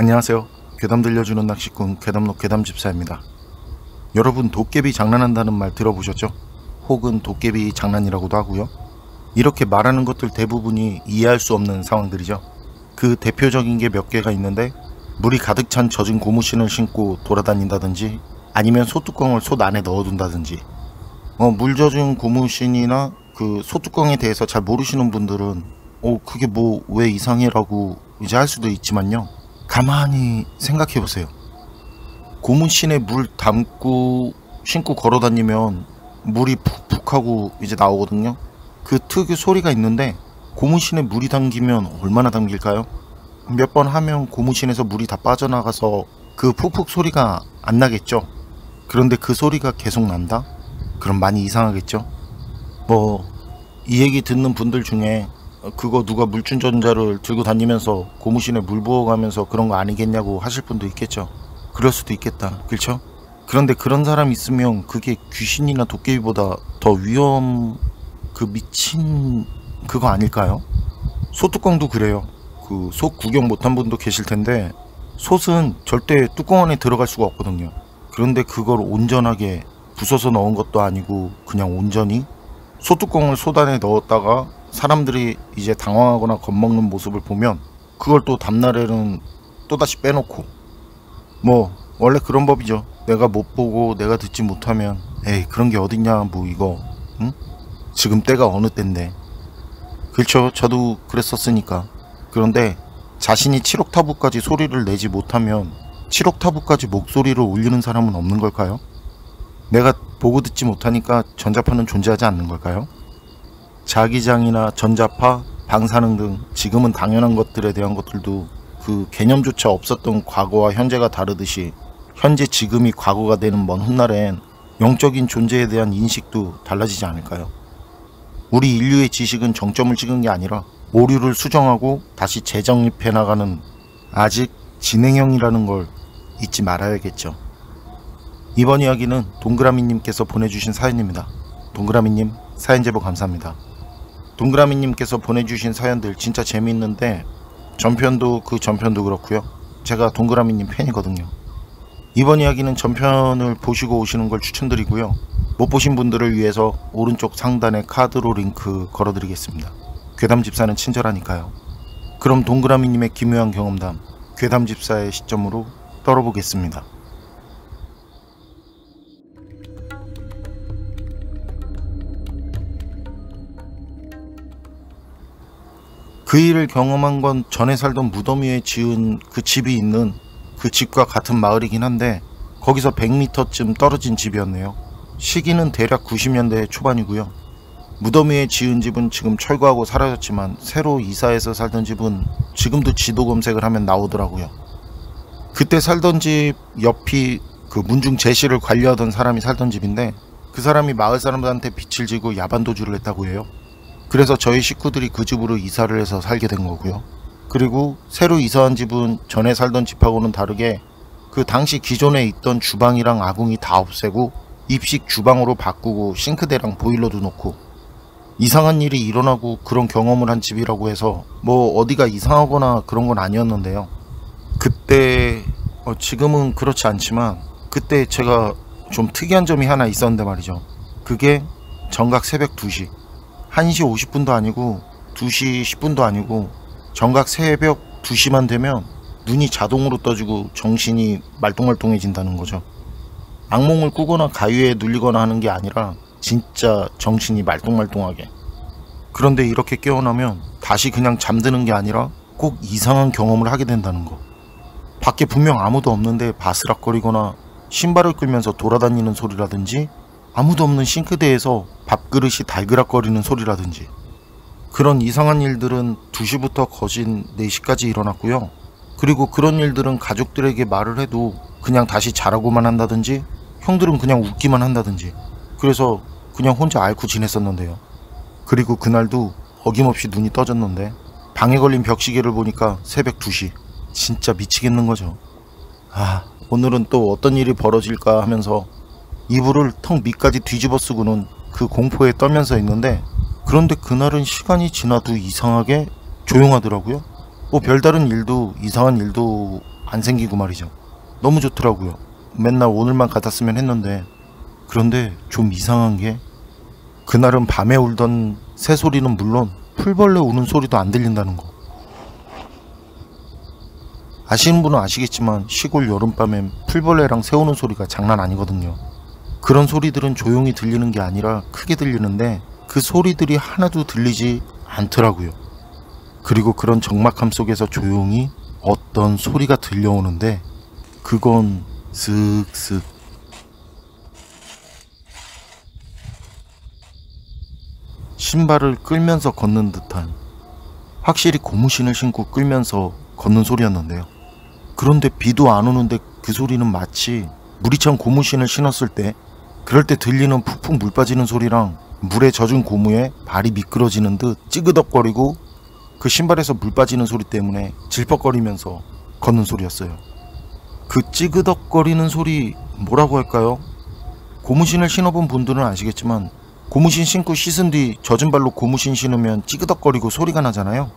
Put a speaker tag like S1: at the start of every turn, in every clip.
S1: 안녕하세요. 괴담 들려주는 낚시꾼 괴담록 괴담집사입니다. 여러분, 도깨비 장난한다는 말 들어보셨죠? 혹은 도깨비 장난이라고도 하고요. 이렇게 말하는 것들 대부분이 이해할 수 없는 상황들이죠. 그 대표적인 게 몇 개가 있는데, 물이 가득 찬 젖은 고무신을 신고 돌아다닌다든지, 아니면 소뚜껑을 솥 안에 넣어둔다든지. 물 젖은 고무신이나 그 소뚜껑에 대해서 잘 모르시는 분들은 그게 뭐 왜 이상해라고 이제 할 수도 있지만요, 가만히 생각해보세요. 고무신에 물 담고 신고 걸어다니면 물이 푹푹 하고 이제 나오거든요. 그 특유 소리가 있는데, 고무신에 물이 담기면 얼마나 담길까요? 몇 번 하면 고무신에서 물이 다 빠져나가서 그 푹푹 소리가 안 나겠죠. 그런데 그 소리가 계속 난다? 그럼 많이 이상하겠죠. 이 얘기 듣는 분들 중에 그거 누가 물충전자를 들고 다니면서 고무신에 물 부어가면서 그런 거 아니겠냐고 하실 분도 있겠죠. 그럴 수도 있겠다, 그렇죠? 그런데 그런 사람 있으면 그게 귀신이나 도깨비보다 더 미친 그거 아닐까요? 소뚜껑도 그래요. 그 솥 구경 못한 분도 계실 텐데, 솥은 절대 뚜껑 안에 들어갈 수가 없거든요. 그런데 그걸 온전하게 부숴서 넣은 것도 아니고 그냥 온전히 소뚜껑을 솥 안에 넣었다가 사람들이 이제 당황하거나 겁먹는 모습을 보면 그걸 또 다음날에는 또다시 빼놓고, 원래 그런 법이죠. 내가 못 보고 내가 듣지 못하면 에이 그런 게 어딨냐 이거 응? 지금 때가 어느 때인데. 그렇죠, 저도 그랬었으니까. 그런데 자신이 7옥타브까지 소리를 내지 못하면 7옥타브까지 목소리를 올리는 사람은 없는 걸까요? 내가 보고 듣지 못하니까 전자파는 존재하지 않는 걸까요? 자기장이나 전자파, 방사능 등 지금은 당연한 것들에 대한 것들도 그 개념조차 없었던 과거와 현재가 다르듯이, 현재 지금이 과거가 되는 먼 훗날엔 영적인 존재에 대한 인식도 달라지지 않을까요? 우리 인류의 지식은 정점을 찍은 게 아니라 오류를 수정하고 다시 재정립해 나가는 아직 진행형이라는 걸 잊지 말아야겠죠. 이번 이야기는 동그라미님께서 보내주신 사연입니다. 동그라미님, 사연 제보 감사합니다. 동그라미님께서 보내주신 사연들 진짜 재미있는데, 전편도 그렇고요. 제가 동그라미님 팬이거든요. 이번 이야기는 전편을 보시고 오시는 걸 추천드리고요. 못 보신 분들을 위해서 오른쪽 상단에 카드로 링크 걸어드리겠습니다. 괴담집사는 친절하니까요. 그럼 동그라미님의 기묘한 경험담, 괴담집사의 시점으로 떨어보겠습니다. 그 일을 경험한 건 전에 살던 무덤 위에 지은 그 집이 있는 그 집과 같은 마을이긴 한데, 거기서 100m쯤 떨어진 집이었네요. 시기는 대략 90년대 초반이고요. 무덤 위에 지은 집은 지금 철거하고 사라졌지만, 새로 이사해서 살던 집은 지금도 지도 검색을 하면 나오더라고요. 그때 살던 집 옆이 그 문중 제시를 관리하던 사람이 살던 집인데, 그 사람이 마을 사람들한테 빚을 지고 야반도주를 했다고 해요. 그래서 저희 식구들이 그 집으로 이사를 해서 살게 된 거고요. 그리고 새로 이사한 집은 전에 살던 집하고는 다르게 그 당시 기존에 있던 주방이랑 아궁이 다 없애고 입식 주방으로 바꾸고 싱크대랑 보일러도 놓고, 이상한 일이 일어나고 그런 경험을 한 집이라고 해서 어디가 이상하거나 그런 건 아니었는데요. 그때 지금은 그렇지 않지만 그때 제가 좀 특이한 점이 하나 있었는데 말이죠. 그게 정각 새벽 2시 1시 50분도 아니고 2시 10분도 아니고 정각 새벽 2시만 되면 눈이 자동으로 떠지고 정신이 말똥말똥해진다는 거죠. 악몽을 꾸거나 가위에 눌리거나 하는 게 아니라 진짜 정신이 말똥말똥하게. 그런데 이렇게 깨어나면 다시 그냥 잠드는 게 아니라 꼭 이상한 경험을 하게 된다는 거. 밖에 분명 아무도 없는데 바스락거리거나 신발을 끌면서 돌아다니는 소리라든지, 아무도 없는 싱크대에서 밥그릇이 달그락거리는 소리라든지, 그런 이상한 일들은 2시부터 거진 4시까지 일어났고요. 그리고 그런 일들은 가족들에게 말을 해도 그냥 다시 자라고만 한다든지, 형들은 그냥 웃기만 한다든지, 그래서 그냥 혼자 앓고 지냈었는데요. 그리고 그날도 어김없이 눈이 떠졌는데, 방에 걸린 벽시계를 보니까 새벽 2시. 진짜 미치겠는 거죠. 오늘은 또 어떤 일이 벌어질까 하면서 이불을 턱 밑까지 뒤집어 쓰고는 그 공포에 떨면서 있는데, 그런데 그날은 시간이 지나도 이상하게 조용하더라고요. 별다른 일도 이상한 일도 안 생기고 말이죠. 너무 좋더라고요. 맨날 오늘만 같았으면 했는데, 그런데 좀 이상한 게 그날은 밤에 울던 새소리는 물론 풀벌레 우는 소리도 안 들린다는 거. 아시는 분은 아시겠지만 시골 여름밤엔 풀벌레랑 새 우는 소리가 장난 아니거든요. 그런 소리들은 조용히 들리는 게 아니라 크게 들리는데 그 소리들이 하나도 들리지 않더라고요. 그리고 그런 적막함 속에서 조용히 어떤 소리가 들려오는데 그건 슥슥 신발을 끌면서 걷는 듯한, 확실히 고무신을 신고 끌면서 걷는 소리였는데요. 그런데 비도 안 오는데 그 소리는 마치 물이 찬 고무신을 신었을 때 그럴 때 들리는 푹푹 물 빠지는 소리랑 물에 젖은 고무에 발이 미끄러지는 듯 찌그덕거리고 그 신발에서 물 빠지는 소리 때문에 질퍽거리면서 걷는 소리였어요. 그 찌그덕거리는 소리 뭐라고 할까요? 고무신을 신어본 분들은 아시겠지만 고무신 신고 씻은 뒤 젖은 발로 고무신 신으면 찌그덕거리고 소리가 나잖아요.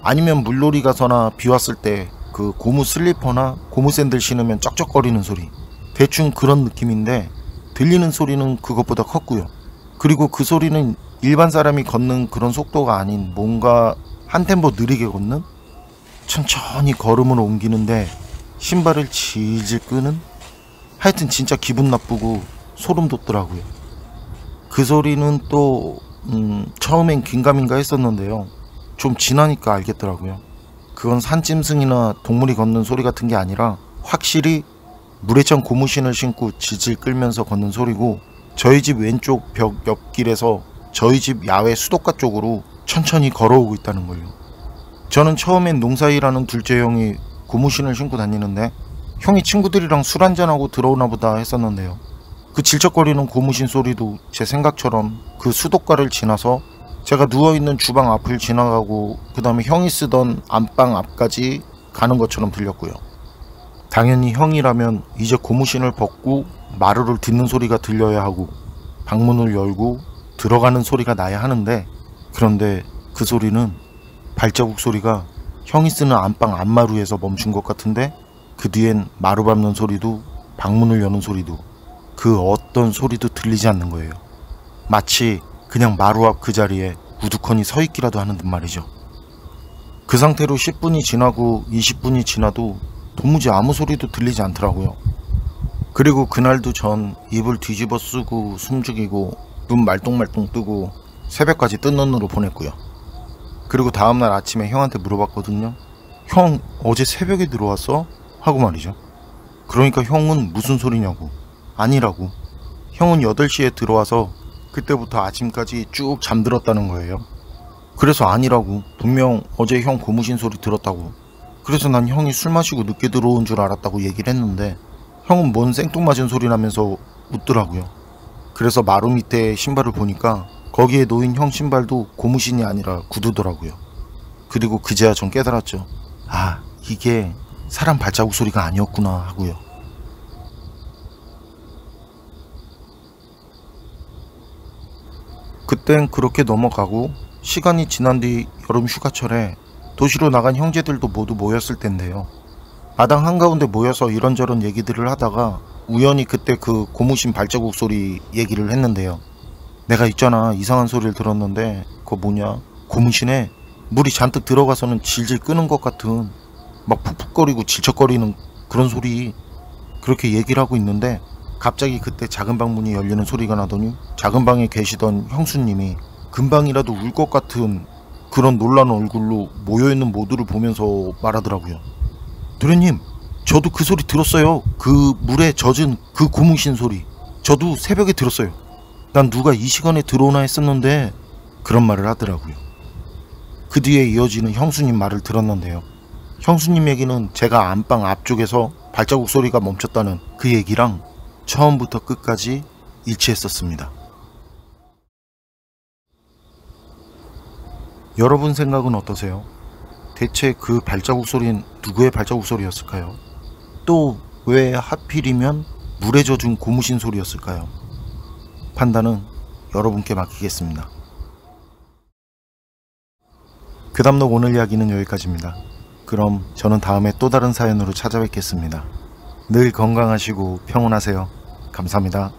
S1: 아니면 물놀이 가서나 비 왔을 때 그 고무 슬리퍼나 고무 샌들 신으면 쩍쩍거리는 소리, 대충 그런 느낌인데 들리는 소리는 그것보다 컸고요. 그리고 그 소리는 일반 사람이 걷는 그런 속도가 아닌 뭔가 한 템포 느리게 걷는, 천천히 걸음을 옮기는데 신발을 질질 끄는, 하여튼 진짜 기분 나쁘고 소름 돋더라고요. 그 소리는 또 처음엔 긴가민가 했었는데요. 좀 지나니까 알겠더라고요. 그건 산짐승이나 동물이 걷는 소리 같은 게 아니라 확실히 물에 찬 고무신을 신고 질질 끌면서 걷는 소리고, 저희 집 왼쪽 벽 옆길에서 저희 집 야외 수도가 쪽으로 천천히 걸어오고 있다는 걸요. 저는 처음엔 농사일하는 둘째 형이 고무신을 신고 다니는데 형이 친구들이랑 술 한잔하고 들어오나 보다 했었는데요. 그 질척거리는 고무신 소리도 제 생각처럼 그 수도가를 지나서 제가 누워있는 주방 앞을 지나가고 그 다음에 형이 쓰던 안방 앞까지 가는 것처럼 들렸고요. 당연히 형이라면 이제 고무신을 벗고 마루를 딛는 소리가 들려야 하고 방문을 열고 들어가는 소리가 나야 하는데, 그런데 그 소리는 발자국 소리가 형이 쓰는 안방 앞마루에서 멈춘 것 같은데 그 뒤엔 마루 밟는 소리도 방문을 여는 소리도 그 어떤 소리도 들리지 않는 거예요. 마치 그냥 마루 앞 그 자리에 우두커니 서 있기라도 하는 듯 말이죠. 그 상태로 10분이 지나고 20분이 지나도 도무지 아무 소리도 들리지 않더라고요. 그리고 그날도 전 입을 뒤집어 쓰고 숨죽이고 눈 말똥말똥 뜨고 새벽까지 뜬 눈으로 보냈고요. 그리고 다음날 아침에 형한테 물어봤거든요. 형 어제 새벽에 들어왔어? 하고 말이죠. 그러니까 형은 무슨 소리냐고. 아니라고. 형은 8시에 들어와서 그때부터 아침까지 쭉 잠들었다는 거예요. 그래서 아니라고. 분명 어제 형 고무신 소리 들었다고. 그래서 난 형이 술 마시고 늦게 들어온 줄 알았다고 얘기를 했는데 형은 뭔 생뚱맞은 소리 나면서 웃더라고요. 그래서 마루 밑에 신발을 보니까 거기에 놓인 형 신발도 고무신이 아니라 구두더라고요. 그리고 그제야 전 깨달았죠. 아, 이게 사람 발자국 소리가 아니었구나 하고요. 그땐 그렇게 넘어가고 시간이 지난 뒤 여름 휴가철에 도시로 나간 형제들도 모두 모였을 텐데요. 마당 한가운데 모여서 이런저런 얘기들을 하다가 우연히 그때 그 고무신 발자국 소리 얘기를 했는데요. 내가 있잖아, 이상한 소리를 들었는데 그거 뭐냐, 고무신에 물이 잔뜩 들어가서는 질질 끄는 것 같은 막 푹푹거리고 질척거리는 그런 소리, 그렇게 얘기를 하고 있는데 갑자기 그때 작은 방 문이 열리는 소리가 나더니 작은 방에 계시던 형수님이 금방이라도 울 것 같은 그런 놀란 얼굴로 모여있는 모두를 보면서 말하더라고요. 도련님, 저도 그 소리 들었어요. 그 물에 젖은 그 고무신 소리 저도 새벽에 들었어요. 난 누가 이 시간에 들어오나 했었는데, 그런 말을 하더라고요. 그 뒤에 이어지는 형수님 말을 들었는데요. 형수님 얘기는 제가 안방 앞쪽에서 발자국 소리가 멈췄다는 그 얘기랑 처음부터 끝까지 일치했었습니다. 여러분 생각은 어떠세요? 대체 그 발자국 소리는 누구의 발자국 소리였을까요? 또 왜 하필이면 물에 젖은 고무신 소리였을까요? 판단은 여러분께 맡기겠습니다. 그 담록 오늘 이야기는 여기까지입니다. 그럼 저는 다음에 또 다른 사연으로 찾아뵙겠습니다. 늘 건강하시고 평온하세요. 감사합니다.